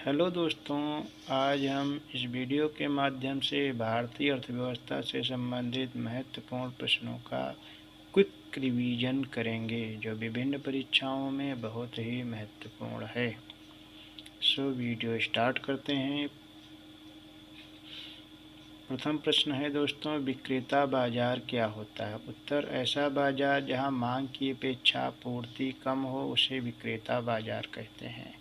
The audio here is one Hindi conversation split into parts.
हेलो दोस्तों, आज हम इस वीडियो के माध्यम से भारतीय अर्थव्यवस्था से संबंधित महत्वपूर्ण प्रश्नों का क्विक रिवीजन करेंगे जो विभिन्न परीक्षाओं में बहुत ही महत्वपूर्ण है। वीडियो स्टार्ट करते हैं। प्रथम प्रश्न है दोस्तों, विक्रेता बाजार क्या होता है? उत्तर, ऐसा बाजार जहां मांग की अपेक्षा पूर्ति कम हो उसे विक्रेता बाजार कहते हैं।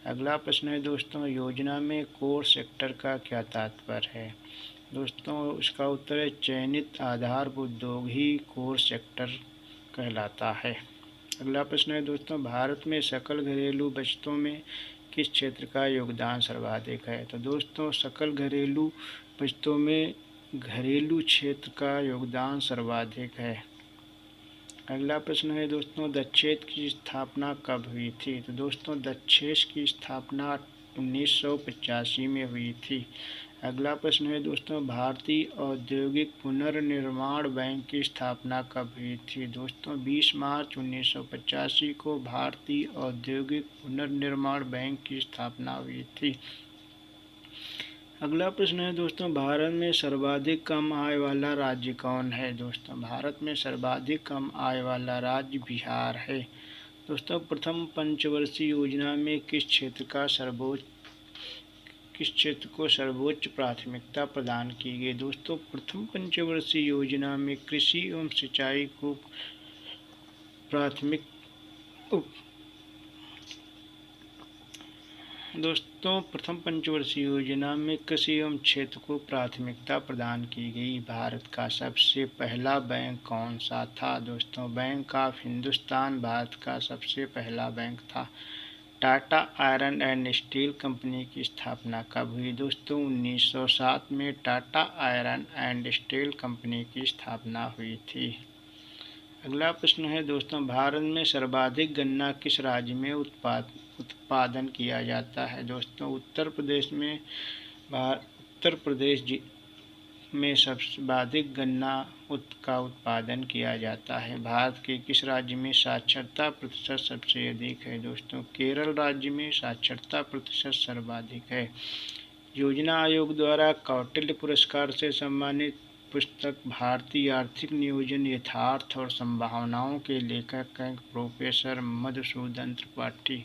अगला प्रश्न है दोस्तों, योजना में कोर सेक्टर का क्या तात्पर्य है? दोस्तों, इसका उत्तर है चयनित आधार उद्योग ही कोर सेक्टर कहलाता है। अगला प्रश्न है दोस्तों, भारत में सकल घरेलू बचतों में किस क्षेत्र का योगदान सर्वाधिक है? तो दोस्तों, सकल घरेलू बचतों में घरेलू क्षेत्र का योगदान सर्वाधिक है। अगला प्रश्न है दोस्तों, दक्षेस की स्थापना कब हुई थी? तो दोस्तों, दक्षेस की स्थापना 1985 में हुई थी। अगला प्रश्न है दोस्तों, भारतीय औद्योगिक पुनर्निर्माण बैंक की स्थापना कब हुई थी? दोस्तों, 20 मार्च 1985 को भारतीय औद्योगिक पुनर्निर्माण बैंक की स्थापना हुई थी। अगला प्रश्न है दोस्तों, भारत में सर्वाधिक कम आय वाला राज्य कौन है? दोस्तों, भारत में सर्वाधिक कम आय वाला राज्य बिहार है। दोस्तों, प्रथम पंचवर्षीय योजना में किस क्षेत्र को सर्वोच्च प्राथमिकता प्रदान की गई? दोस्तों, प्रथम पंचवर्षीय योजना में कृषि एवं सिंचाई को प्राथमिक दोस्तों, प्रथम पंचवर्षीय योजना में कृषि एवं क्षेत्र को प्राथमिकता प्रदान की गई। भारत का सबसे पहला बैंक कौन सा था? दोस्तों, बैंक ऑफ हिंदुस्तान भारत का सबसे पहला बैंक था। Tata iron and steel company की स्थापना कब हुई? दोस्तों, 1907 में Tata iron and steel company की स्थापना हुई थी। अगला प्रश्न है दोस्तों, भारत में सर्वाधिक गन्ना किस राज्य में उत्पादन किया जाता है? दोस्तों, उत्तर प्रदेश में सर्वाधिक गन्ना का उत्पादन किया जाता है। भारत के किस राज्य में साक्षरता प्रतिशत सबसे अधिक है? दोस्तों, केरल राज्य में साक्षरता प्रतिशत सर्वाधिक है। योजना आयोग द्वारा कौटिल्य पुरस्कार से सम्मानित पुस्तक भारतीय आर्थिक नियोजन यथार्थ और संभावनाओं के लेखक हैं प्रोफेसर मधुसूदन त्रिपाठी।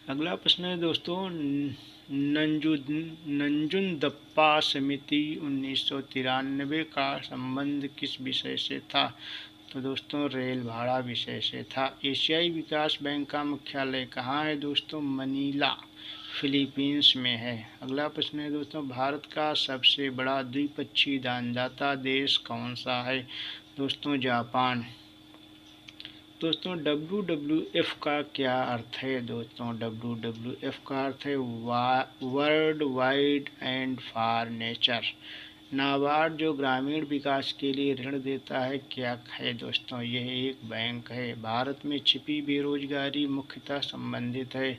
अगला प्रश्न है दोस्तों, नंजुंदप्पा समिति 1993 का संबंध किस विषय से था? तो दोस्तों, रेल भाड़ा विषय से था। एशियाई विकास बैंक का मुख्यालय कहाँ है? दोस्तों, मनीला फिलीपींस में है। अगला प्रश्न है दोस्तों, भारत का सबसे बड़ा द्विपक्षीय दानदाता देश कौन सा है? दोस्तों, जापान। दोस्तों, WWF का क्या अर्थ है? दोस्तों, WWF का अर्थ है world wide and for nature. NABARD जो ग्रामीण विकास के लिए ऋण देता है क्या है? दोस्तों, यह एक बैंक है। भारत में छिपी बेरोजगारी मुख्यतः संबंधित है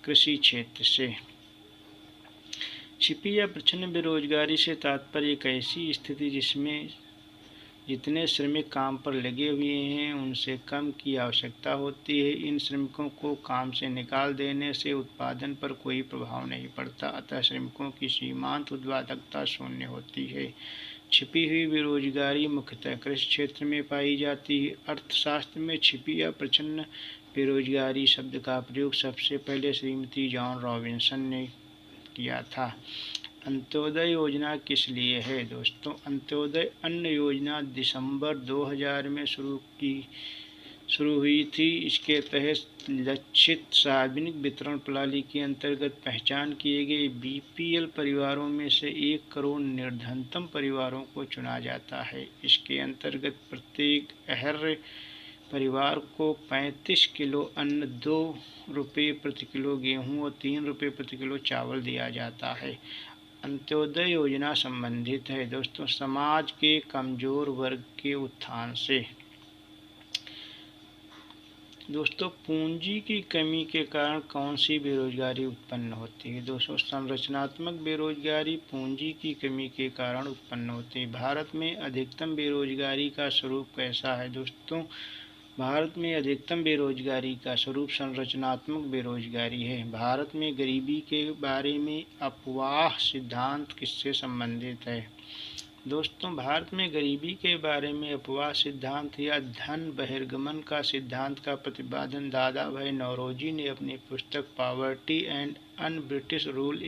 कृषि क्षेत्र से। छिपी या प्रच्छन्न बेरोजगारी से तात्पर्य एक ऐसी स्थिति जिसमें जितने श्रमिक काम पर लगे हुए हैं उनसे कम की आवश्यकता होती है। इन श्रमिकों को काम से निकाल देने से उत्पादन पर कोई प्रभाव नहीं पड़ता, अतः श्रमिकों की सीमांत उत्पादकता शून्य होती है। छिपी हुई बेरोजगारी मुख्यतः कृषि क्षेत्र में पाई जाती है। अर्थशास्त्र में छिपी या प्रच्छन्न बेरोजगारी शब्द का प्रयोग सबसे पहले श्रीमती जॉन रॉबिन्सन ने किया था। अंत्योदय योजना किस लिए है? दोस्तों, अंत्योदय अन्न योजना दिसंबर 2000 में शुरू हुई थी। इसके तहत लक्षित सार्वजनिक वितरण प्रणाली के अंतर्गत पहचान किए गए BPL परिवारों में से 1 करोड़ निर्धनतम परिवारों को चुना जाता है। इसके अंतर्गत प्रत्येक अर्ह परिवार को 35 किलो अन्न, 2 रुपये प्रति किलो गेहूँ और 3 रुपये प्रति किलो चावल दिया जाता है। अंत्योदय योजना संबंधित है दोस्तों समाज के कमजोर वर्ग के उत्थान से। दोस्तों, पूंजी की कमी के कारण कौन सी बेरोजगारी उत्पन्न होती है? दोस्तों, संरचनात्मक बेरोजगारी पूंजी की कमी के कारण उत्पन्न होती है। भारत में अधिकतम बेरोजगारी का स्वरूप कैसा है? दोस्तों, भारत में अधिकतम बेरोजगारी का स्वरूप संरचनात्मक बेरोजगारी है। भारत में गरीबी के बारे में अफवाह सिद्धांत किससे संबंधित है? दोस्तों, भारत में गरीबी के बारे में अफवाह सिद्धांत या धन बहिर्गमन का सिद्धांत का प्रतिपादन दादा भाई नौरोजी ने अपनी पुस्तक poverty and un British rule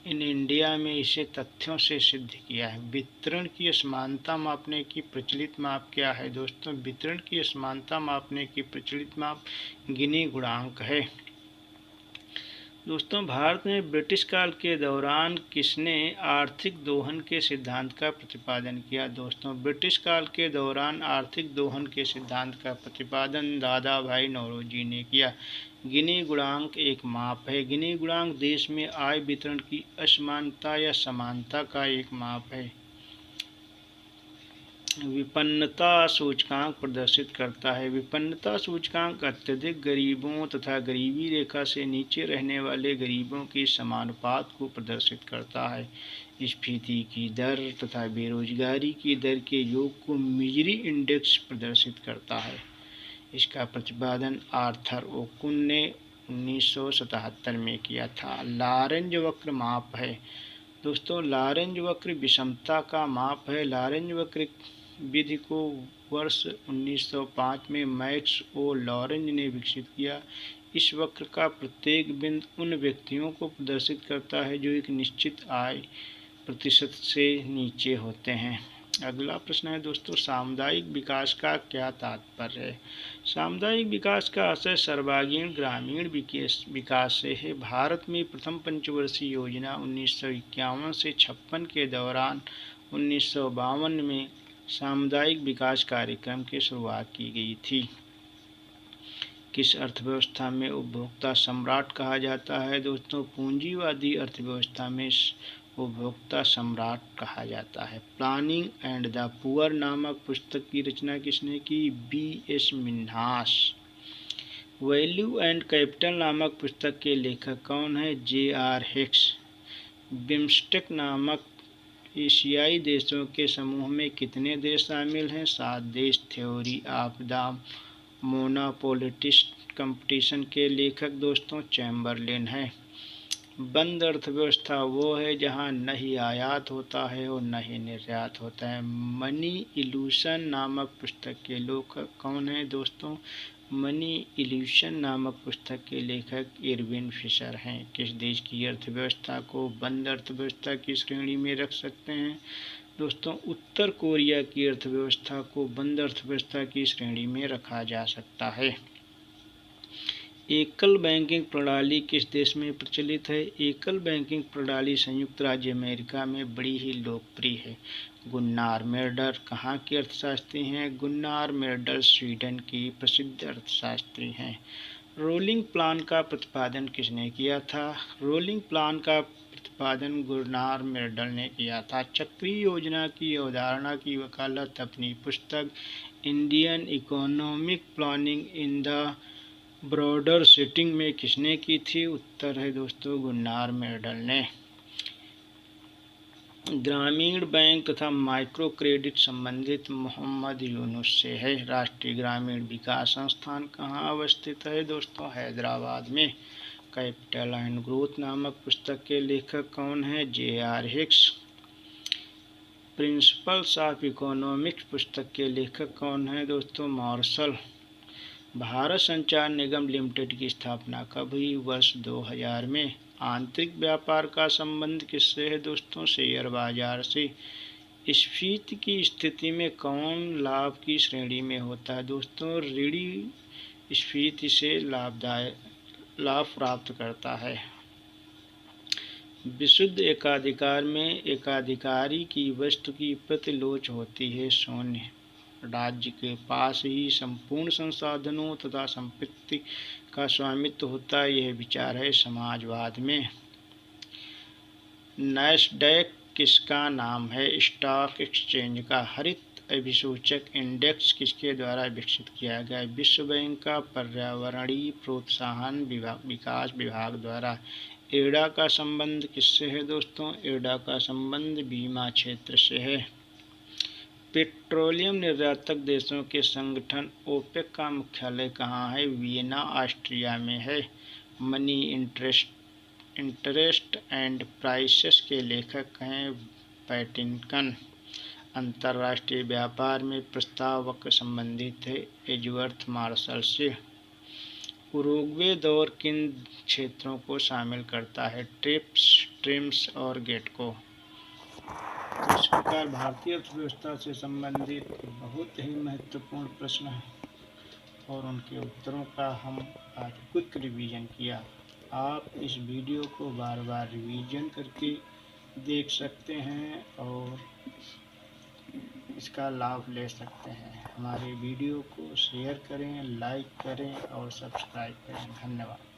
in India में इसे तथ्यों से सिद्ध किया है। वितरण की असमानता मापने की प्रचलित माप क्या है? दोस्तों, वितरण की असमानता मापने की प्रचलित माप गिनी गुणांक है। दोस्तों, भारत में ब्रिटिश काल के दौरान किसने आर्थिक दोहन के सिद्धांत का प्रतिपादन किया? दोस्तों, ब्रिटिश काल के दौरान आर्थिक दोहन के सिद्धांत का प्रतिपादन दादा भाई नौरोजी ने किया। गिनी गुणांक एक माप है। गिनी गुणांक देश में आय वितरण की असमानता या समानता का एक माप है। विपन्नता सूचकांक प्रदर्शित करता है। विपन्नता सूचकांक अत्यधिक गरीबों तथा गरीबी रेखा से नीचे रहने वाले गरीबों के समानुपात को प्रदर्शित करता है। स्फीति की दर तथा बेरोजगारी की दर के योग को मिजरी इंडेक्स प्रदर्शित करता है। इसका प्रतिपादन आर्थर ओकुन ने 1977 में किया था। लॉरेंज वक्र माप है। दोस्तों, लॉरेंज वक्र विषमता का माप है। लॉरेंज वक्र विधि को वर्ष 1905 में मैक्स ओ लॉरेंज ने विकसित किया। इस वक्र का प्रत्येक बिंदु उन व्यक्तियों को प्रदर्शित करता है जो एक निश्चित आय प्रतिशत से नीचे होते हैं। अगला प्रश्न है दोस्तों, सामुदायिक विकास का क्या तात्पर्य है? सामुदायिक विकास का आशय सर्वांगीण ग्रामीण विकास से है। भारत में प्रथम पंचवर्षीय योजना 1951 से 56 के दौरान 1952 में सामुदायिक विकास कार्यक्रम की शुरुआत की गई थी। किस अर्थव्यवस्था में उपभोक्ता सम्राट कहा जाता है? दोस्तों, पूंजीवादी अर्थव्यवस्था में उपभोक्ता सम्राट कहा जाता है। प्लानिंग एंड द पुअर नामक पुस्तक की रचना किसने की? B.S. Minhas. Value and capital नामक पुस्तक के लेखक कौन है? J.R. हिक्स। बिम्स्टेक नामक एशियाई देशों के समूह में कितने देश शामिल हैं? 7 देश। Theory of the monopolist competition के लेखक दोस्तों चैम्बरलिन है। बंद अर्थव्यवस्था वो है जहाँ न ही आयात होता है और न ही निर्यात होता है। मनी इल्यूशन नामक पुस्तक के लेखक कौन है? दोस्तों, मनी इल्यूशन नामक पुस्तक के लेखक इरविन फिशर हैं। किस देश की अर्थव्यवस्था को बंद अर्थव्यवस्था की श्रेणी में रख सकते हैं? दोस्तों, उत्तर कोरिया की अर्थव्यवस्था को बंद अर्थव्यवस्था की श्रेणी में रखा जा सकता है। एकल बैंकिंग प्रणाली किस देश में प्रचलित है? एकल बैंकिंग प्रणाली संयुक्त राज्य अमेरिका में बड़ी ही लोकप्रिय है। गुन्नार मेर्डर कहाँ के अर्थशास्त्री हैं? गुन्नार मेर्डर स्वीडन की प्रसिद्ध अर्थशास्त्री हैं। रोलिंग प्लान का प्रतिपादन किसने किया था? रोलिंग प्लान का प्रतिपादन गुन्नार मेर्डर ने किया था। चक्रीय योजना की अवधारणा की वकालत अपनी पुस्तक Indian economic planning in the broader setting में किसने की थी? उत्तर है दोस्तों गुन्नार मेर्डल ने। ग्रामीण बैंक तथा माइक्रो क्रेडिट संबंधित मोहम्मद यूनुस से है। राष्ट्रीय ग्रामीण विकास संस्थान कहाँ अवस्थित है? दोस्तों हैदराबाद में। कैपिटल एंड ग्रोथ नामक पुस्तक के लेखक कौन है? J.R. Hicks. Principles of economics पुस्तक के लेखक कौन है? दोस्तों मार्शल। भारत संचार निगम लिमिटेड की स्थापना कब हुई? वर्ष 2000 में। आंतरिक व्यापार का संबंध किससे है? दोस्तों शेयर बाजार से। स्फीति की स्थिति में कौन लाभ की श्रेणी में होता है? दोस्तों ऋणी स्फीति से लाभ प्राप्त करता है। विशुद्ध एकाधिकार में एकाधिकारी की वस्तु की प्रतिलोच होती है शून्य। राज्य के पास ही संपूर्ण संसाधनों तथा संपत्ति का स्वामित्व होता है, यह विचार है समाजवाद में। नैस्डैक किसका नाम है? स्टॉक एक्सचेंज का। हरित अभिसूचक इंडेक्स किसके द्वारा विकसित किया गया? विश्व बैंक का पर्यावरणीय प्रोत्साहन विकास विभाग द्वारा। एडा का संबंध किससे है? दोस्तों एडा का संबंध बीमा क्षेत्र से है। पेट्रोलियम निर्यातक देशों के संगठन ओपेक का मुख्यालय कहाँ है? वियना, ऑस्ट्रिया में है। मनी इंटरेस्ट एंड प्राइसेस के लेखक हैं पैटिनकन। अंतर्राष्ट्रीय व्यापार में प्रस्तावक संबंधित है एजवर्थ मार्शल से। उरुग्वे दौर किन क्षेत्रों को शामिल करता है? ट्रिम्स और गेटको। इस प्रकार भारतीय अर्थव्यवस्था से संबंधित बहुत ही महत्वपूर्ण प्रश्न हैं और उनके उत्तरों का हम आज क्विक रिवीजन किया। आप इस वीडियो को बार बार रिवीजन करके देख सकते हैं और इसका लाभ ले सकते हैं। हमारे वीडियो को शेयर करें, लाइक करें और सब्सक्राइब करें। धन्यवाद।